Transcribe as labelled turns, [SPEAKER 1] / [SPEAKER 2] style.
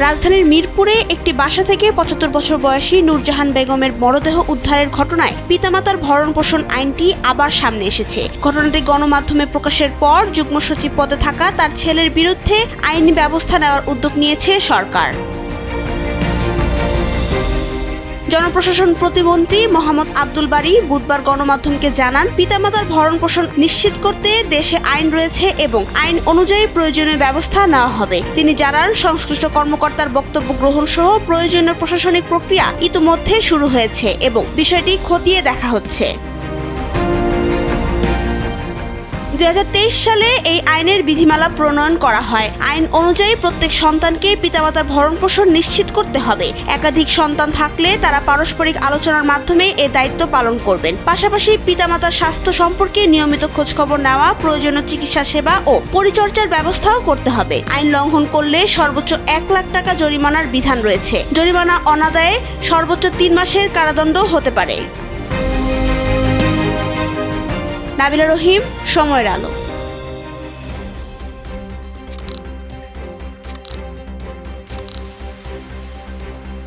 [SPEAKER 1] রাজধানীর মিরপুরে একটি বাসা থেকে ৭৫ বছর বয়সী নূরজাহান বেগমের মরদেহ উদ্ধারের ঘটনায় পিতামাতার ভরণ-পোষণ আইনটি আবার সামনে এসেছে। ঘটনাটি গণমাধ্যমে প্রকাশের পর যুগ্ম সচিব পদে থাকা তার ছেলের বিরুদ্ধে আইনি ব্যবস্থা নেওয়ার উদ্যোগ নিয়েছে সরকার। জনপ্রশাসন প্রতিমন্ত্রী মোহাম্মদ আব্দুল বারী বুধবার গণমাধ্যমকে জানান, পিতামাতার ভরণ-পোষণ নিশ্চিত করতে দেশে আইন রয়েছে এবং আইন অনুযায়ী প্রয়োজনীয় ব্যবস্থা নেওয়া হবে। তিনি জানান, সংশ্লিষ্ট কর্মকর্তার বক্তব্য গ্রহণ সহ প্রয়োজনীয় প্রশাসনিক প্রক্রিয়া ইতিমধ্যে শুরু হয়েছে এবং বিষয়টি খতিয়ে দেখা হচ্ছে। ২০২৩ সালে এই আইনের বিধিমালা প্রণয়ন করা হয়। আইন অনুযায়ী প্রত্যেক সন্তানকে পিতামাতার ভরণ-পোষণ নিশ্চিত করতে হবে। একাধিক সন্তান থাকলে তারা পারস্পরিক আলোচনার মাধ্যমে এ দায়িত্ব পালন করবেন। পাশাপাশি পিতামাতার স্বাস্থ্য সম্পর্কে নিয়মিত খোঁজখবর নেওয়া, প্রয়োজনীয় চিকিৎসা সেবা ও পরিচর্যার ব্যবস্থাও করতে হবে। আইন লঙ্ঘন করলে সর্বোচ্চ ১ লাখ টাকা জরিমানার বিধান রয়েছে। জরিমানা অনাদায়ে সর্বোচ্চ ৩ মাসের কারাদণ্ড হতে পারে। নাবিলা রহিম, সময়ের আলো।